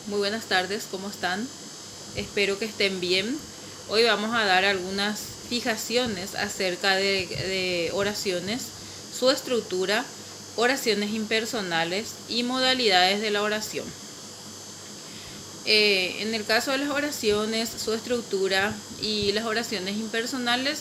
Muy buenas tardes, ¿cómo están? Espero que estén bien. Hoy vamos a dar algunas fijaciones acerca de oraciones, su estructura, oraciones impersonales y modalidades de la oración. En el caso de las oraciones, su estructura y las oraciones impersonales,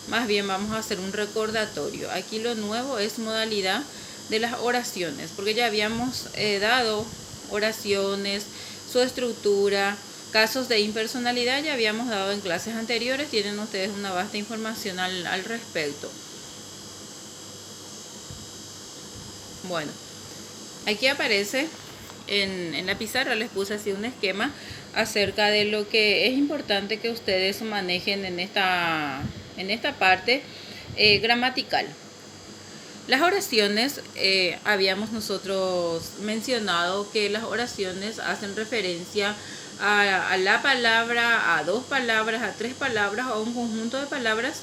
más bien vamos a hacer un recordatorio. Aquí lo nuevo es modalidad de las oraciones, porque ya habíamos dado oraciones, su estructura, casos de impersonalidad, ya habíamos dado en clases anteriores, tienen ustedes una vasta información al respecto. Bueno, aquí aparece en la pizarra, les puse así un esquema acerca de lo que es importante que ustedes manejen en esta parte gramatical. Las oraciones, habíamos nosotros mencionado que las oraciones hacen referencia a la palabra, a dos palabras, a tres palabras o a un conjunto de palabras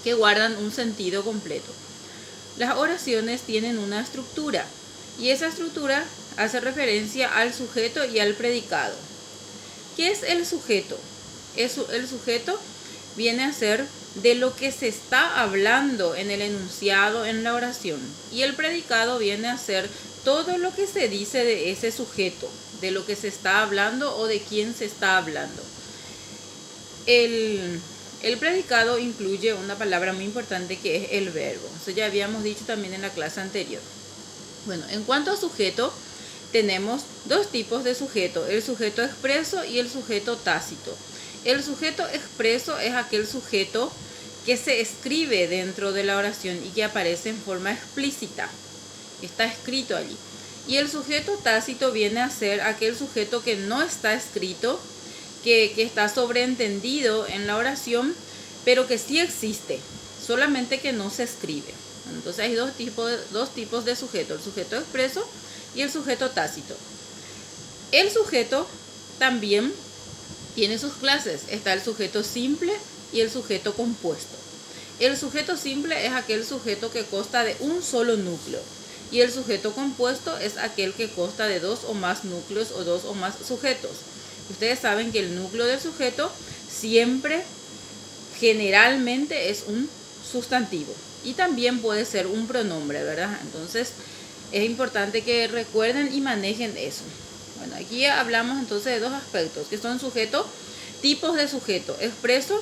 que guardan un sentido completo. Las oraciones tienen una estructura y esa estructura hace referencia al sujeto y al predicado. ¿Qué es el sujeto? El sujeto viene a ser de lo que se está hablando en el enunciado, en la oración. Y el predicado viene a ser todo lo que se dice de ese sujeto, de lo que se está hablando o de quién se está hablando. El predicado incluye una palabra muy importante que es el verbo. Eso ya habíamos dicho también en la clase anterior. Bueno, en cuanto a sujeto, tenemos dos tipos de sujeto, el sujeto expreso y el sujeto tácito. El sujeto expreso es aquel sujeto que se escribe dentro de la oración y que aparece en forma explícita, está escrito allí. Y el sujeto tácito viene a ser aquel sujeto que no está escrito, que está sobreentendido en la oración, pero que sí existe, solamente que no se escribe. Entonces hay dos tipos de sujeto, el sujeto expreso y el sujeto tácito. El sujeto también tiene sus clases, está el sujeto simple y el sujeto compuesto. El sujeto simple es aquel sujeto que consta de un solo núcleo y el sujeto compuesto es aquel que consta de dos o más núcleos o dos o más sujetos. Ustedes saben que el núcleo del sujeto siempre, generalmente, es un sustantivo y también puede ser un pronombre, ¿verdad? Entonces es importante que recuerden y manejen eso. Bueno, aquí hablamos entonces de dos aspectos que son sujeto, tipos de sujeto, expreso,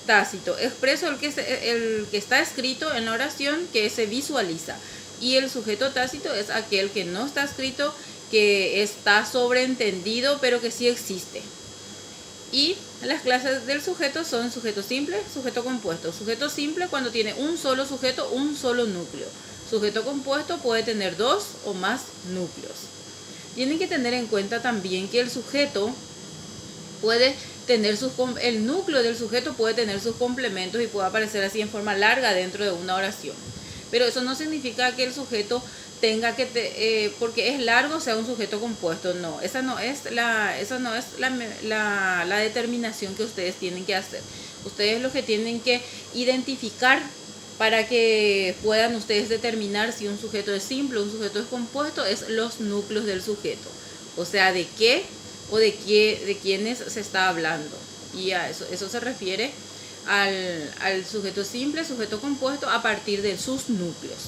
tácito. Expreso el que está escrito en la oración, que se visualiza, y el sujeto tácito es aquel que no está escrito, que está sobreentendido pero que sí existe. Y las clases del sujeto son sujeto simple, sujeto compuesto. Sujeto simple cuando tiene un solo sujeto, un solo núcleo. Sujeto compuesto puede tener dos o más núcleos. Tienen que tener en cuenta también que el sujeto puede tener el núcleo del sujeto puede tener sus complementos y puede aparecer así en forma larga dentro de una oración. Pero eso no significa que el sujeto tenga que, porque es largo, sea un sujeto compuesto. No, esa no es la determinación que ustedes tienen que hacer. Ustedes lo que tienen que identificar para que puedan ustedes determinar si un sujeto es simple o un sujeto es compuesto es los núcleos del sujeto. O sea, de qué o de quiénes se está hablando. Y a eso se refiere al sujeto simple, sujeto compuesto, a partir de sus núcleos.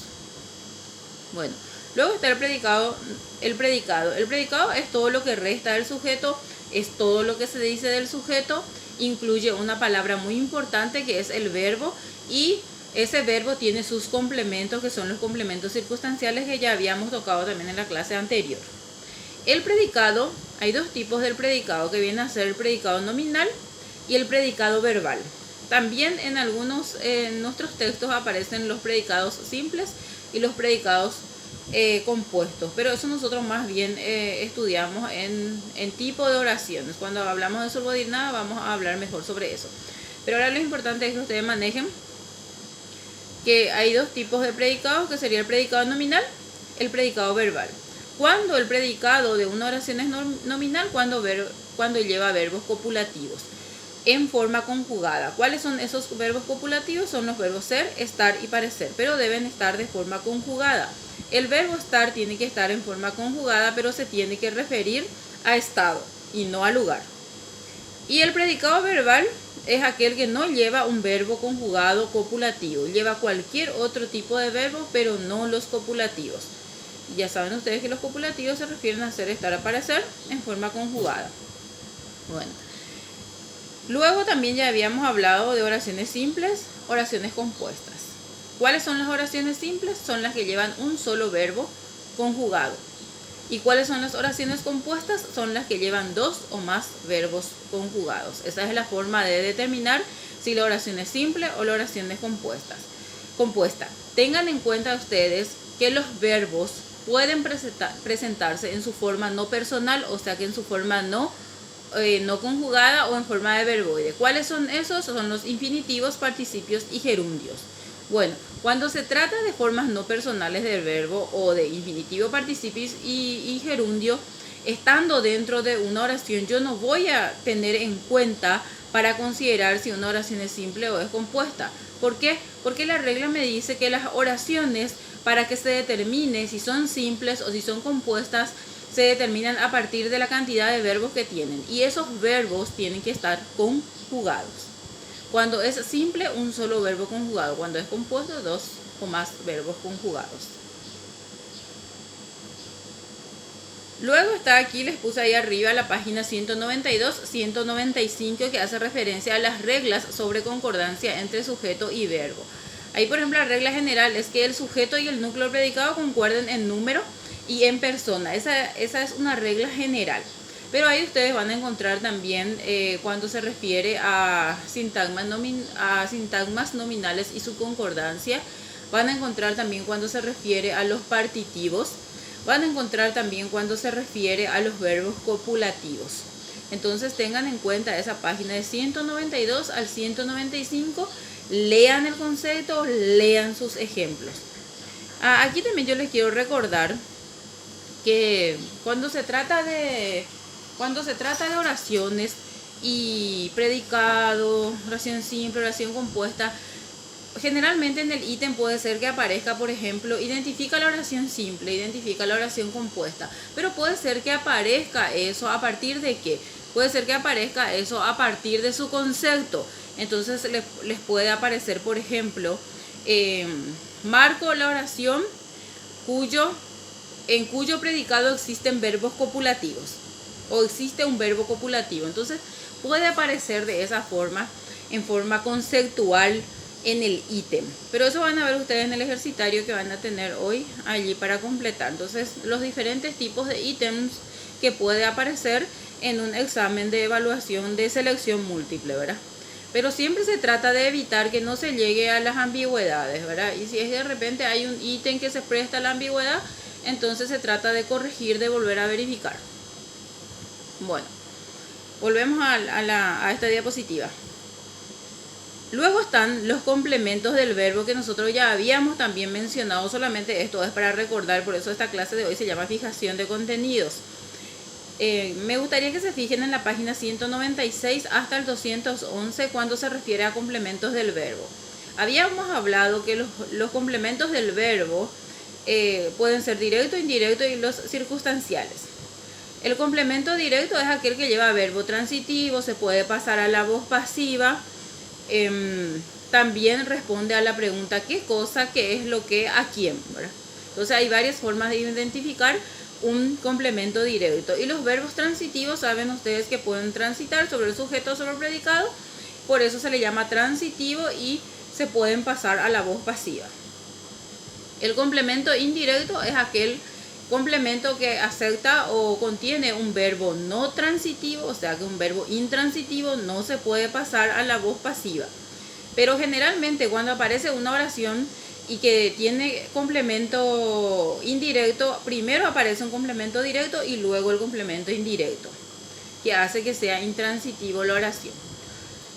Bueno, luego está el predicado. El predicado es todo lo que resta del sujeto, es todo lo que se dice del sujeto, incluye una palabra muy importante que es el verbo, y ese verbo tiene sus complementos, que son los complementos circunstanciales que ya habíamos tocado también en la clase anterior. El predicado, hay dos tipos del predicado, que viene a ser el predicado nominal y el predicado verbal. También en nuestros textos aparecen los predicados simples y los predicados compuestos, pero eso nosotros más bien estudiamos en tipo de oraciones. Cuando hablamos de subordinada vamos a hablar mejor sobre eso. Pero ahora lo importante es que ustedes manejen que hay dos tipos de predicados, que sería el predicado nominal, el predicado verbal. Cuando el predicado de una oración es nominal, cuando lleva verbos copulativos. en forma conjugada. ¿Cuáles son esos verbos copulativos? Son los verbos ser, estar y parecer, pero deben estar de forma conjugada. El verbo estar tiene que estar en forma conjugada, pero se tiene que referir a estado y no a lugar. Y el predicado verbal es aquel que no lleva un verbo conjugado copulativo, lleva cualquier otro tipo de verbo, pero no los copulativos. Ya saben ustedes que los copulativos se refieren a ser, estar, aparecer en forma conjugada. Bueno, luego también ya habíamos hablado de oraciones simples, oraciones compuestas. ¿Cuáles son las oraciones simples? Son las que llevan un solo verbo conjugado. ¿Y cuáles son las oraciones compuestas? Son las que llevan dos o más verbos conjugados. Esa es la forma de determinar si la oración es simple o la oración es compuesta. Tengan en cuenta ustedes que los verbos pueden presentarse en su forma no personal, o sea que en su forma no conjugada o en forma de verboide. ¿Cuáles son esos? Son los infinitivos, participios y gerundios. Bueno, cuando se trata de formas no personales del verbo o de infinitivo, participios y gerundio, estando dentro de una oración, yo no voy a tener en cuenta para considerar si una oración es simple o es compuesta. ¿Por qué? Porque la regla me dice que las oraciones, para que se determine si son simples o si son compuestas, se determinan a partir de la cantidad de verbos que tienen. Y esos verbos tienen que estar conjugados. Cuando es simple, un solo verbo conjugado. Cuando es compuesto, dos o más verbos conjugados. Luego está aquí, les puse ahí arriba la página 192, 195, que hace referencia a las reglas sobre concordancia entre sujeto y verbo. Ahí, por ejemplo, la regla general es que el sujeto y el núcleo predicado concuerden en número y en persona. Esa es una regla general. Pero ahí ustedes van a encontrar también cuando se refiere a sintagmas nominales y su concordancia. Van a encontrar también cuando se refiere a los partitivos. Van a encontrar también cuando se refiere a los verbos copulativos. Entonces tengan en cuenta esa página de 192 al 195. Lean el concepto, lean sus ejemplos. Aquí también yo les quiero recordar que cuando se trata de oraciones y predicado, oración simple, oración compuesta, generalmente en el ítem puede ser que aparezca, por ejemplo, identifica la oración simple, identifica la oración compuesta, pero puede ser que aparezca eso a partir de qué, puede ser que aparezca eso a partir de su concepto. Entonces les puede aparecer, por ejemplo, marco la oración en cuyo predicado existen verbos copulativos o existe un verbo copulativo. Entonces puede aparecer de esa forma, en forma conceptual en el ítem. Pero eso van a ver ustedes en el ejercitario que van a tener hoy allí para completar. Entonces los diferentes tipos de ítems que puede aparecer en un examen de evaluación de selección múltiple, ¿verdad? Pero siempre se trata de evitar que no se llegue a las ambigüedades, ¿verdad? Y si es que de repente hay un ítem que se presta a la ambigüedad, entonces se trata de corregir, de volver a verificar. Bueno, volvemos a esta diapositiva. Luego están los complementos del verbo que nosotros ya habíamos también mencionado, solamente esto es para recordar, por eso esta clase de hoy se llama fijación de contenidos. Me gustaría que se fijen en la página 196 hasta el 211 cuando se refiere a complementos del verbo. Habíamos hablado que los complementos del verbo pueden ser directo, indirecto y los circunstanciales. El complemento directo es aquel que lleva verbo transitivo, se puede pasar a la voz pasiva. También responde a la pregunta ¿qué cosa?, ¿qué es lo que?, ¿a quién?, ¿verdad? Entonces hay varias formas de identificar un complemento directo. Y los verbos transitivos, saben ustedes que pueden transitar sobre el sujeto o sobre el predicado, por eso se le llama transitivo y se pueden pasar a la voz pasiva. El complemento indirecto es aquel complemento que acepta o contiene un verbo no transitivo, o sea que un verbo intransitivo no se puede pasar a la voz pasiva. Pero generalmente cuando aparece una oración y que tiene complemento indirecto, primero aparece un complemento directo y luego el complemento indirecto, que hace que sea intransitivo la oración.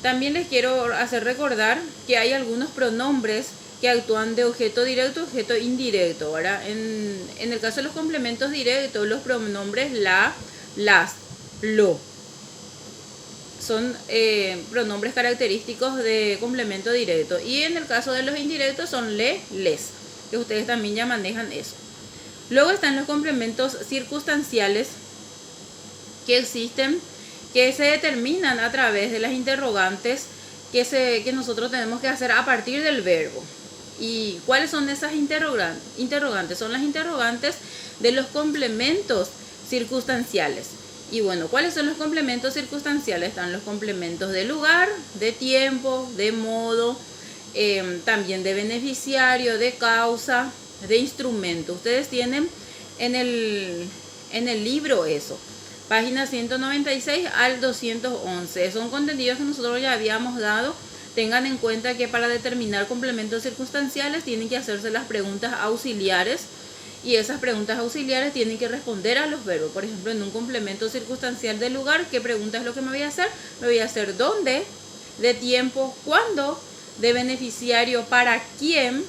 También les quiero hacer recordar que hay algunos pronombres que actúan de objeto directo a objeto indirecto, ¿verdad? En el caso de los complementos directos, los pronombres la, las, lo son pronombres característicos de complemento directo. Y en el caso de los indirectos son le, les, que ustedes también ya manejan eso. Luego están los complementos circunstanciales que existen, que se determinan a través de las interrogantes que nosotros tenemos que hacer a partir del verbo. ¿Y cuáles son esas interrogantes? Son las interrogantes de los complementos circunstanciales. Y bueno, ¿cuáles son los complementos circunstanciales? Están los complementos de lugar, de tiempo, de modo, también de beneficiario, de causa, de instrumento. Ustedes tienen en el libro eso, página 196 al 211. Son contenidos que nosotros ya habíamos dado. Tengan en cuenta que para determinar complementos circunstanciales tienen que hacerse las preguntas auxiliares, y esas preguntas auxiliares tienen que responder a los verbos. Por ejemplo, en un complemento circunstancial de lugar, ¿qué pregunta es lo que me voy a hacer? Me voy a hacer ¿dónde? De tiempo, ¿cuándo? De beneficiario, ¿para quién?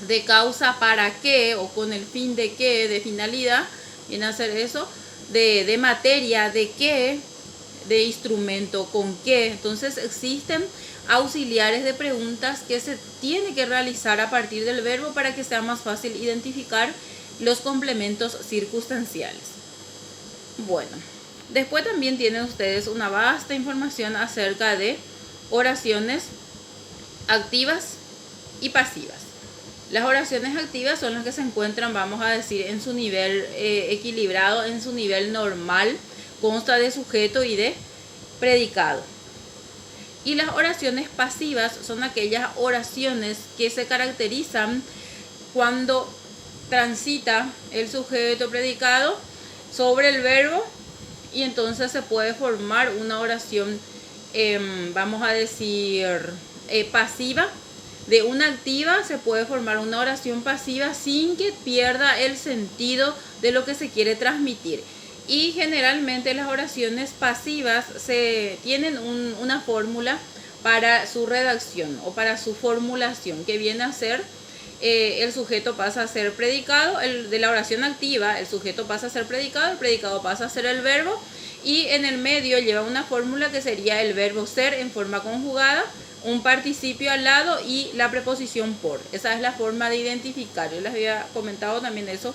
De causa, ¿para qué? O con el fin de qué, de finalidad, viene a hacer eso. De materia, ¿de qué? De instrumento, ¿con qué? Entonces existen auxiliares de preguntas que se tiene que realizar a partir del verbo para que sea más fácil identificar los complementos circunstanciales. Bueno, después también tienen ustedes una vasta información acerca de oraciones activas y pasivas. Las oraciones activas son las que se encuentran, vamos a decir, en su nivel equilibrado, en su nivel normal, consta de sujeto y de predicado. Y las oraciones pasivas son aquellas oraciones que se caracterizan cuando transita el sujeto predicado sobre el verbo, y entonces se puede formar una oración, vamos a decir, pasiva. De una activa se puede formar una oración pasiva sin que pierda el sentido de lo que se quiere transmitir. Y generalmente las oraciones pasivas tienen una fórmula para su redacción o para su formulación, que viene a ser el sujeto pasa a ser predicado. De la oración activa el sujeto pasa a ser predicado, el predicado pasa a ser el verbo, y en el medio lleva una fórmula que sería el verbo ser en forma conjugada, un participio al lado y la preposición por. Esa es la forma de identificar. Yo les había comentado también eso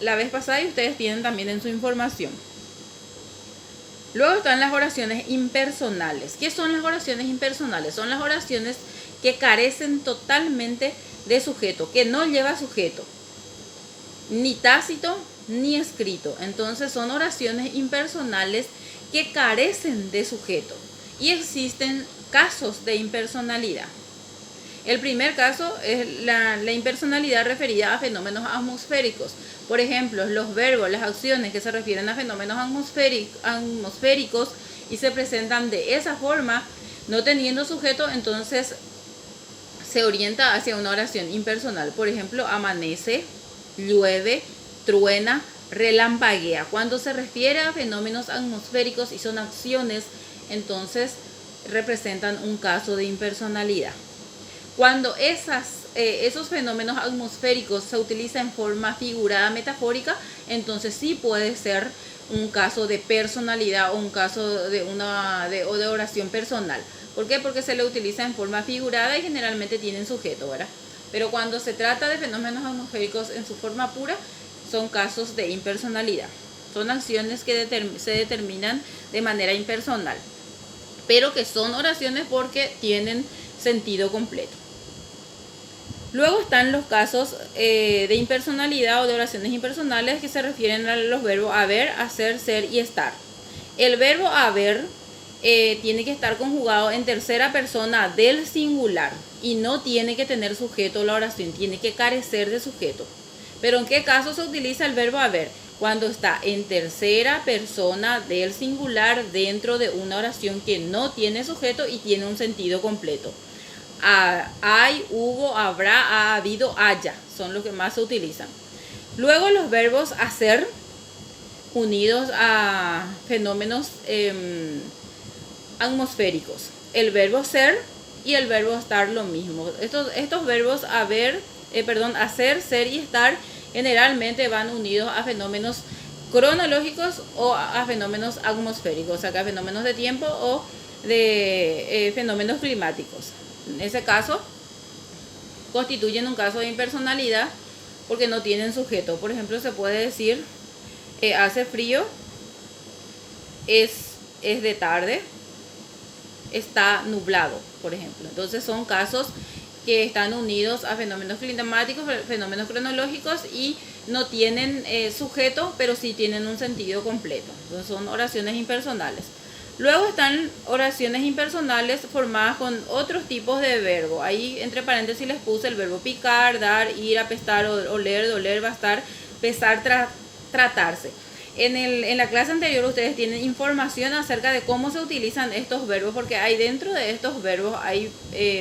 la vez pasada y ustedes tienen también en su información. Luego están las oraciones impersonales. ¿Qué son las oraciones impersonales? Son las oraciones que carecen totalmente de sujeto, que no lleva sujeto, ni tácito ni escrito. Entonces son oraciones impersonales que carecen de sujeto. Y existen casos de impersonalidad. El primer caso es la impersonalidad referida a fenómenos atmosféricos. Por ejemplo, los verbos, las acciones que se refieren a fenómenos atmosféricos y se presentan de esa forma, no teniendo sujeto, entonces se orienta hacia una oración impersonal. Por ejemplo, amanece, llueve, truena, relampaguea. Cuando se refiere a fenómenos atmosféricos y son acciones, entonces representan un caso de impersonalidad. Cuando esos fenómenos atmosféricos se utilizan en forma figurada metafórica, entonces sí puede ser un caso de personalidad o un caso de oración personal. ¿Por qué? Porque se le utiliza en forma figurada y generalmente tienen sujeto, ¿verdad? Pero cuando se trata de fenómenos atmosféricos en su forma pura, son casos de impersonalidad. Son acciones que se determinan de manera impersonal, pero que son oraciones porque tienen sentido completo. Luego están los casos de impersonalidad o de oraciones impersonales que se refieren a los verbos haber, hacer, ser y estar. El verbo haber tiene que estar conjugado en tercera persona del singular y no tiene que tener sujeto la oración, tiene que carecer de sujeto. Pero ¿en qué caso se utiliza el verbo haber? Cuando está en tercera persona del singular dentro de una oración que no tiene sujeto y tiene un sentido completo. Hay, hubo, habrá, ha habido, haya, son los que más se utilizan. Luego los verbos hacer, unidos a fenómenos atmosféricos. El verbo ser y el verbo estar lo mismo. Estos verbos hacer, ser y estar generalmente van unidos a fenómenos cronológicos o a fenómenos atmosféricos, o sea, que a fenómenos de tiempo o de fenómenos climáticos. En ese caso, constituyen un caso de impersonalidad porque no tienen sujeto. Por ejemplo, se puede decir, hace frío, es de tarde, está nublado, por ejemplo. Entonces son casos que están unidos a fenómenos climáticos, fenómenos cronológicos y no tienen sujeto, pero sí tienen un sentido completo. Entonces son oraciones impersonales. Luego están oraciones impersonales formadas con otros tipos de verbo. Ahí entre paréntesis les puse el verbo picar, dar, ir, apestar, oler, doler, bastar, pesar, tratarse. En la clase anterior ustedes tienen información acerca de cómo se utilizan estos verbos, porque hay dentro de estos verbos hay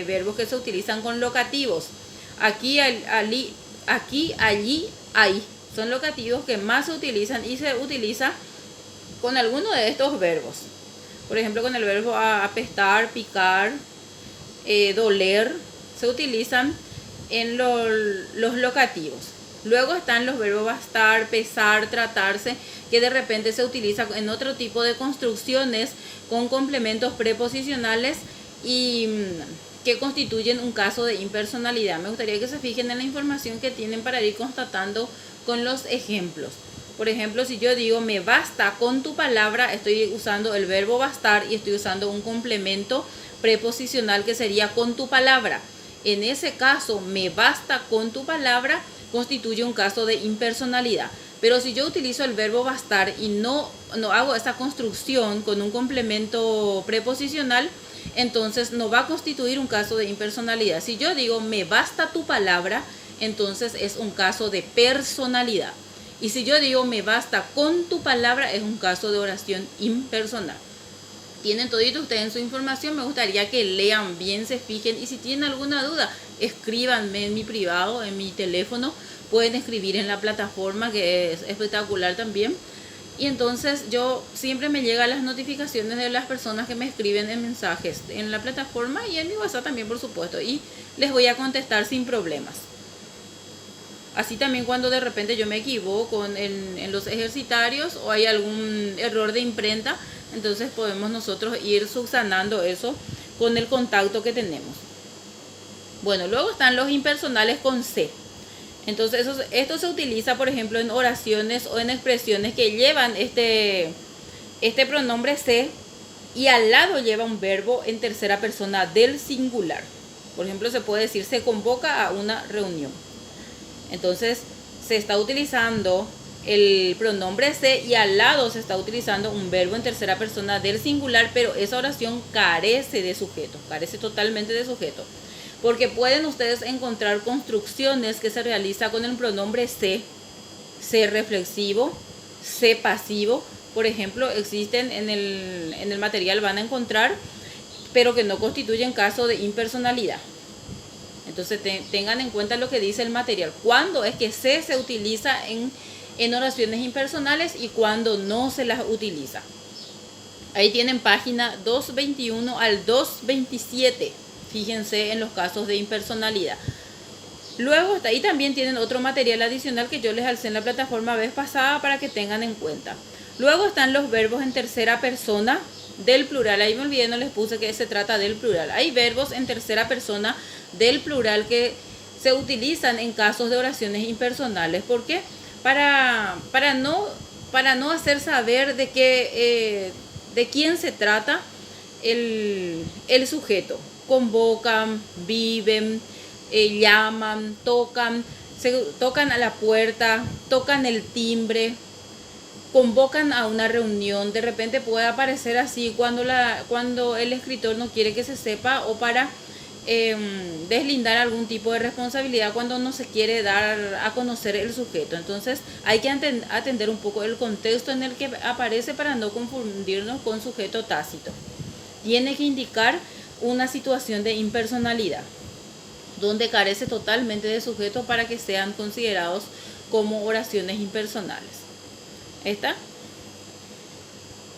verbos que se utilizan con locativos. Aquí, allí, ahí. Son locativos que más se utilizan y se utiliza con alguno de estos verbos. Por ejemplo, con el verbo apestar, picar, doler, se utilizan en los locativos. Luego están los verbos bastar, pesar, tratarse, que de repente se utiliza en otro tipo de construcciones con complementos preposicionales y que constituyen un caso de impersonalidad. Me gustaría que se fijen en la información que tienen para ir constatando con los ejemplos. Por ejemplo, si yo digo me basta con tu palabra, estoy usando el verbo bastar y estoy usando un complemento preposicional que sería con tu palabra. En ese caso, me basta con tu palabra constituye un caso de impersonalidad. Pero si yo utilizo el verbo bastar y no hago esa construcción con un complemento preposicional, entonces no va a constituir un caso de impersonalidad. Si yo digo me basta tu palabra, entonces es un caso de personalidad. Y si yo digo me basta con tu palabra, es un caso de oración impersonal. Tienen todito ustedes en su información, me gustaría que lean bien, se fijen y si tienen alguna duda, escríbanme en mi privado, en mi teléfono, pueden escribir en la plataforma que es espectacular también. Y entonces yo siempre me llegan las notificaciones de las personas que me escriben en mensajes en la plataforma y en mi WhatsApp también, por supuesto, y les voy a contestar sin problemas. Así también cuando de repente yo me equivoco en los ejercitarios o hay algún error de imprenta, entonces podemos nosotros ir subsanando eso con el contacto que tenemos. Bueno, luego están los impersonales con C. Entonces esto se utiliza, por ejemplo, en oraciones o en expresiones que llevan este pronombre C y al lado lleva un verbo en tercera persona del singular. Por ejemplo, se puede decir se convoca a una reunión. Entonces se está utilizando el pronombre se y al lado se está utilizando un verbo en tercera persona del singular, pero esa oración carece de sujeto, carece totalmente de sujeto. Porque pueden ustedes encontrar construcciones que se realizan con el pronombre se reflexivo, se pasivo. Por ejemplo, existen en el material, van a encontrar, pero que no constituyen caso de impersonalidad. Entonces tengan en cuenta lo que dice el material. Cuándo es que se utiliza en oraciones impersonales y cuándo no se las utiliza. Ahí tienen página 221 al 227. Fíjense en los casos de impersonalidad. Luego ahí también tienen otro material adicional que yo les alcé en la plataforma vez pasada para que tengan en cuenta. Luego están los verbos en tercera persona del plural. Ahí me olvidé, no les puse que se trata del plural. Hay verbos en tercera persona del plural que se utilizan en casos de oraciones impersonales. ¿Por qué? Para no hacer saber de quién se trata el sujeto. Convocan, viven, llaman, tocan a la puerta, tocan el timbre, convocan a una reunión. De repente puede aparecer así cuando el escritor no quiere que se sepa o para deslindar algún tipo de responsabilidad cuando no se quiere dar a conocer el sujeto. Entonces hay que atender un poco el contexto en el que aparece para no confundirnos con sujeto tácito. Tiene que indicar una situación de impersonalidad donde carece totalmente de sujeto para que sean considerados como oraciones impersonales. ¿Está?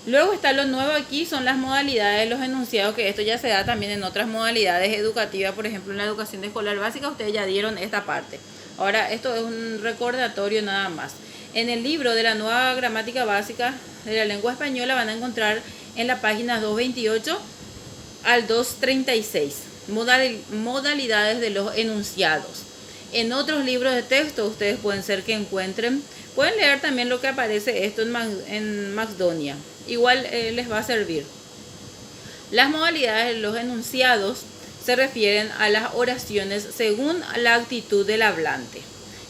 Luego está lo nuevo aquí, son las modalidades de los enunciados, que esto ya se da también en otras modalidades educativas. Por ejemplo, en la educación escolar básica ustedes ya dieron esta parte. Ahora esto es un recordatorio nada más. En el libro de la nueva gramática básica de la lengua española van a encontrar en la página 228 al 236 modalidades de los enunciados. En otros libros de texto ustedes pueden ser que encuentren, pueden leer también lo que aparece esto en Macedonia, igual les va a servir. Las modalidades de los enunciados se refieren a las oraciones según la actitud del hablante.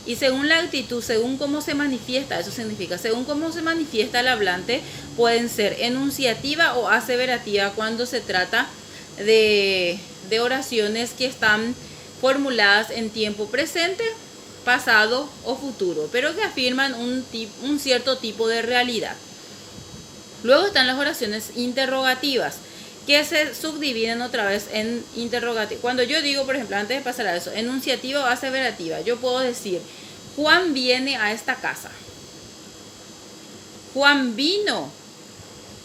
Y según la actitud, según cómo se manifiesta, eso significa, según cómo se manifiesta el hablante, pueden ser enunciativa o aseverativa cuando se trata de oraciones que están formuladas en tiempo presente, pasado o futuro, pero que afirman un cierto tipo de realidad. Luego están las oraciones interrogativas, que se subdividen otra vez en interrogativas. Cuando yo digo, por ejemplo, antes de pasar a eso, enunciativa o aseverativa, yo puedo decir, Juan viene a esta casa. Juan vino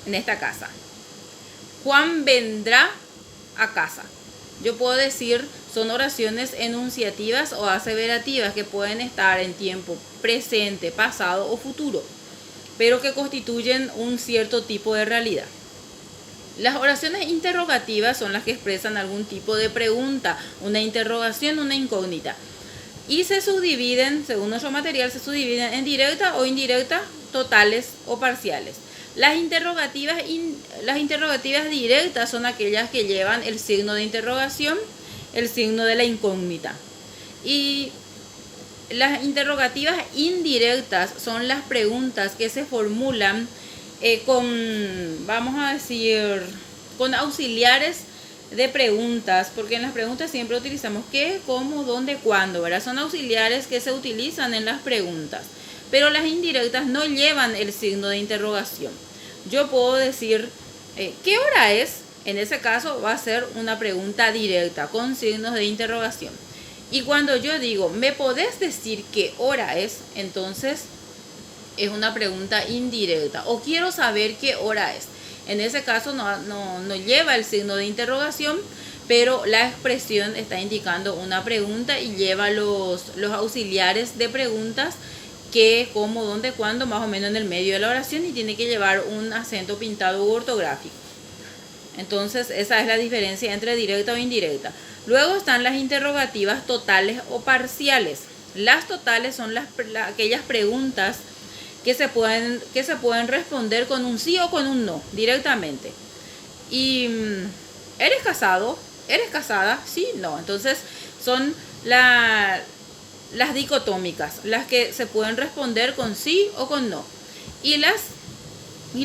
en esta casa. Juan vendrá a casa. Yo puedo decir, son oraciones enunciativas o aseverativas que pueden estar en tiempo presente, pasado o futuro, pero que constituyen un cierto tipo de realidad. Las oraciones interrogativas son las que expresan algún tipo de pregunta, una interrogación, una incógnita. Y se subdividen, según nuestro material, se subdividen en directa o indirecta, totales o parciales. Las interrogativas directas son aquellas que llevan el signo de interrogación, el signo de la incógnita. Y las interrogativas indirectas son las preguntas que se formulan vamos a decir, con auxiliares de preguntas, porque en las preguntas siempre utilizamos qué, cómo, dónde, cuándo, ¿verdad? Son auxiliares que se utilizan en las preguntas, pero las indirectas no llevan el signo de interrogación. Yo puedo decir, ¿qué hora es? En ese caso va a ser una pregunta directa con signos de interrogación. Y cuando yo digo, ¿me podés decir qué hora es? Entonces es una pregunta indirecta. O quiero saber qué hora es. En ese caso no lleva el signo de interrogación, pero la expresión está indicando una pregunta y lleva los auxiliares de preguntas, qué, cómo, dónde, cuándo, más o menos en el medio de la oración, y tiene que llevar un acento pintado u ortográfico. Entonces esa es la diferencia entre directa o indirecta. Luego están las interrogativas totales o parciales. Las totales son aquellas preguntas que se pueden responder con un sí o con un no directamente. Y ¿eres casado? ¿Eres casada? Sí, no. Entonces son las dicotómicas, las que se pueden responder con sí o con no. Y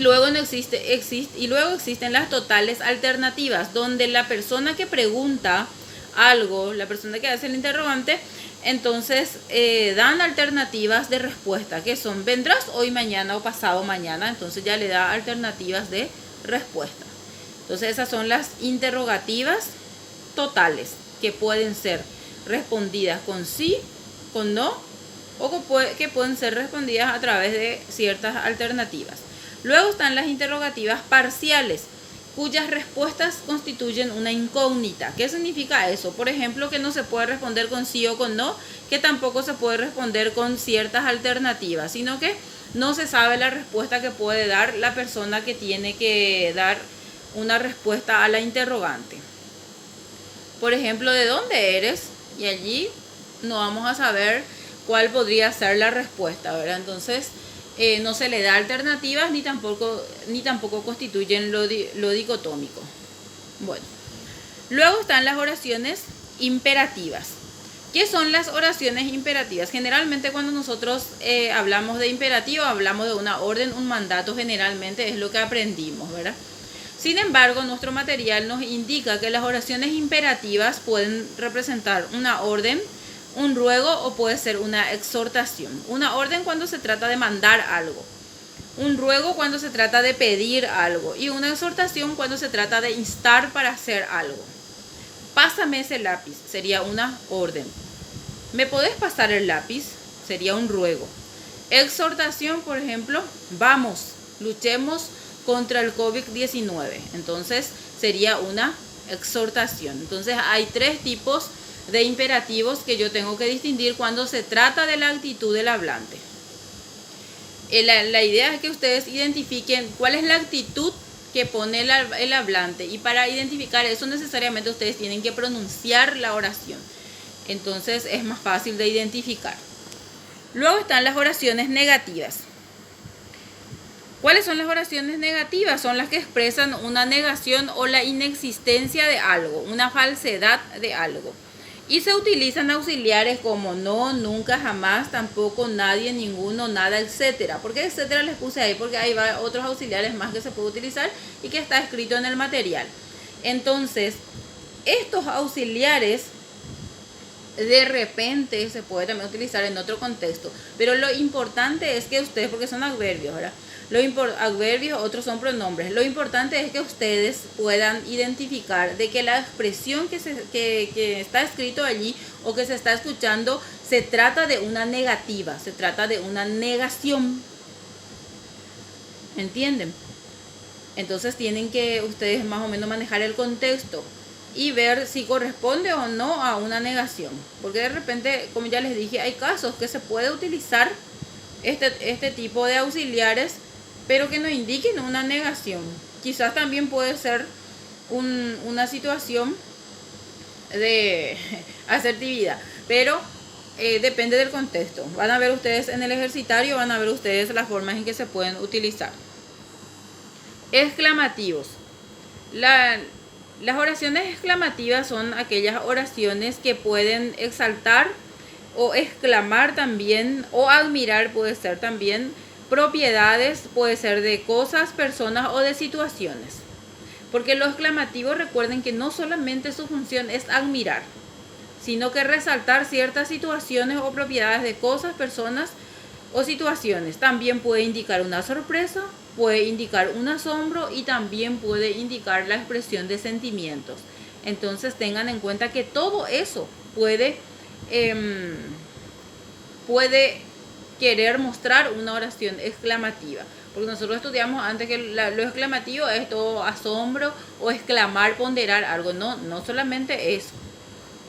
luego existen las totales alternativas, donde la persona que pregunta algo, la persona que hace el interrogante, entonces dan alternativas de respuesta, que son vendrás hoy, mañana o pasado mañana. Entonces ya le da alternativas de respuesta. Entonces esas son las interrogativas totales, que pueden ser respondidas con sí, con no, o que pueden ser respondidas a través de ciertas alternativas. Luego están las interrogativas parciales, cuyas respuestas constituyen una incógnita. ¿Qué significa eso? Por ejemplo, que no se puede responder con sí o con no, que tampoco se puede responder con ciertas alternativas, sino que no se sabe la respuesta que puede dar la persona que tiene que dar una respuesta a la interrogante. Por ejemplo, ¿de dónde eres? Y allí no vamos a saber cuál podría ser la respuesta, ¿verdad? Entonces no se le da alternativas ni tampoco constituyen lo dicotómico. Bueno, luego están las oraciones imperativas. ¿Qué son las oraciones imperativas? Generalmente cuando nosotros hablamos de imperativo, hablamos de una orden, un mandato, generalmente es lo que aprendimos, ¿verdad? Sin embargo, nuestro material nos indica que las oraciones imperativas pueden representar una orden, un ruego o puede ser una exhortación. Una orden cuando se trata de mandar algo, un ruego cuando se trata de pedir algo y una exhortación cuando se trata de instar para hacer algo. Pásame ese lápiz, sería una orden. ¿Me podés pasar el lápiz? Sería un ruego. Exhortación, por ejemplo, vamos, luchemos contra el COVID-19. Entonces sería una exhortación. Entonces hay tres tipos de imperativos que yo tengo que distinguir cuando se trata de la actitud del hablante. La idea es que ustedes identifiquen cuál es la actitud que pone el hablante, y para identificar eso necesariamente ustedes tienen que pronunciar la oración. Entonces es más fácil de identificar. Luego están las oraciones negativas. ¿Cuáles son las oraciones negativas? Son las que expresan una negación o la inexistencia de algo, una falsedad de algo. Y se utilizan auxiliares como no, nunca, jamás, tampoco, nadie, ninguno, nada, etcétera. ¿Por qué etcétera les puse ahí? Porque hay otros auxiliares más que se puede utilizar y que está escrito en el material. Entonces, estos auxiliares de repente se puede también utilizar en otro contexto, pero lo importante es que ustedes, porque son adverbios, ¿verdad? Adverbios, otros son pronombres. Lo importante es que ustedes puedan identificar de que la expresión que está escrito allí o que se está escuchando se trata de una negativa, se trata de una negación. ¿Entienden? Entonces tienen que ustedes más o menos manejar el contexto y ver si corresponde o no a una negación. Porque de repente, como ya les dije, hay casos que se puede utilizar este tipo de auxiliares, pero que no indiquen una negación. Quizás también puede ser una situación de asertividad, pero depende del contexto. Van a ver ustedes en el ejercitario, van a ver ustedes las formas en que se pueden utilizar. Exclamativos. Las oraciones exclamativas son aquellas oraciones que pueden exaltar o exclamar también, o admirar puede ser también, propiedades, puede ser de cosas, personas o de situaciones. Porque lo exclamativo, recuerden que no solamente su función es admirar, sino que resaltar ciertas situaciones o propiedades de cosas, personas o situaciones. También puede indicar una sorpresa, puede indicar un asombro y también puede indicar la expresión de sentimientos. Entonces tengan en cuenta que todo eso puede querer mostrar una oración exclamativa. Porque nosotros estudiamos antes que lo exclamativo es todo asombro o exclamar, ponderar algo. No solamente eso.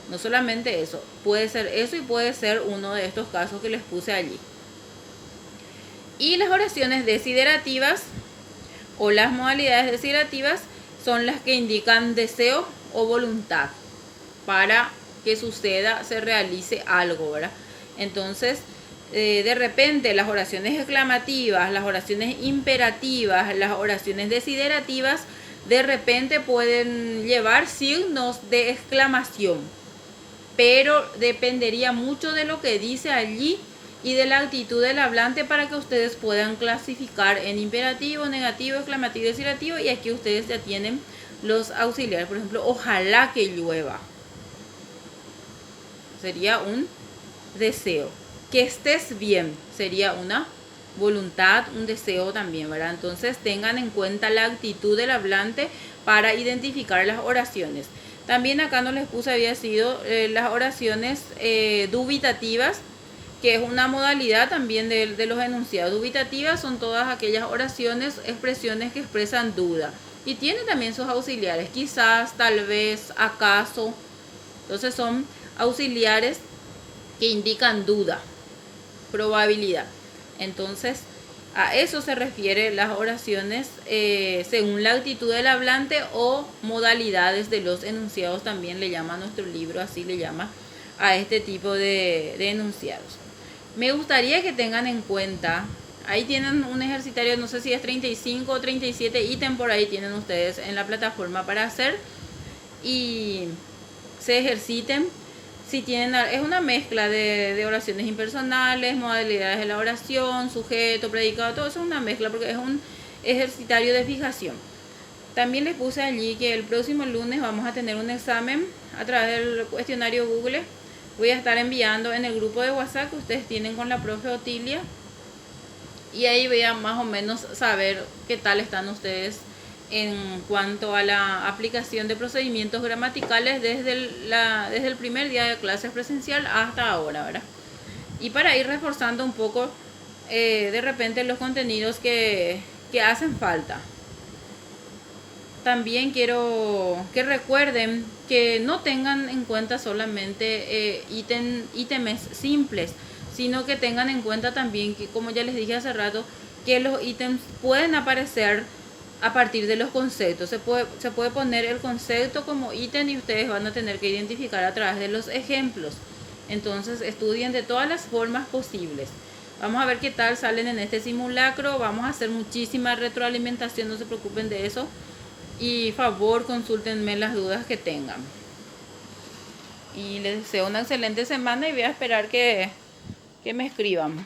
No solamente eso. Puede ser eso y puede ser uno de estos casos que les puse allí. Y las oraciones desiderativas o las modalidades desiderativas son las que indican deseo o voluntad para que suceda, se realice algo, ¿verdad? Entonces, de repente las oraciones exclamativas, las oraciones imperativas, las oraciones desiderativas, de repente pueden llevar signos de exclamación, pero dependería mucho de lo que dice allí y de la actitud del hablante para que ustedes puedan clasificar en imperativo, negativo, exclamativo, desiderativo. Y aquí ustedes ya tienen los auxiliares. Por ejemplo, ojalá que llueva. Sería un deseo. Que estés bien sería una voluntad, un deseo también, ¿verdad? Entonces tengan en cuenta la actitud del hablante para identificar las oraciones. También acá no les puse, había sido las oraciones dubitativas, que es una modalidad también de los enunciados. Dubitativas son todas aquellas oraciones, expresiones que expresan duda. Y tiene también sus auxiliares, quizás, tal vez, acaso. Entonces son auxiliares que indican duda, probabilidad. Entonces a eso se refiere las oraciones según la actitud del hablante o modalidades de los enunciados. También le llama a nuestro libro, así le llama a este tipo de enunciados. Me gustaría que tengan en cuenta, ahí tienen un ejercitario, no sé si es 35 o 37 ítems, por ahí tienen ustedes en la plataforma para hacer y se ejerciten. Si tienen, es una mezcla de oraciones impersonales, modalidades de la oración, sujeto, predicado, todo eso es una mezcla porque es un ejercitario de fijación. También les puse allí que el próximo lunes vamos a tener un examen a través del cuestionario Google. Voy a estar enviando en el grupo de WhatsApp que ustedes tienen con la profe Otilia. Y ahí voy a más o menos saber qué tal están ustedes en cuanto a la aplicación de procedimientos gramaticales desde el primer día de clases presencial hasta ahora, ¿verdad? Y para ir reforzando un poco de repente los contenidos que hacen falta. También quiero que recuerden que no tengan en cuenta solamente ítems simples, sino que tengan en cuenta también que, como ya les dije hace rato, que los ítems pueden aparecer a partir de los conceptos. Se puede poner el concepto como ítem y ustedes van a tener que identificar a través de los ejemplos. Entonces estudien de todas las formas posibles. Vamos a ver qué tal salen en este simulacro. Vamos a hacer muchísima retroalimentación, no se preocupen de eso. Y favor, consúltenme las dudas que tengan. Y les deseo una excelente semana y voy a esperar que me escriban.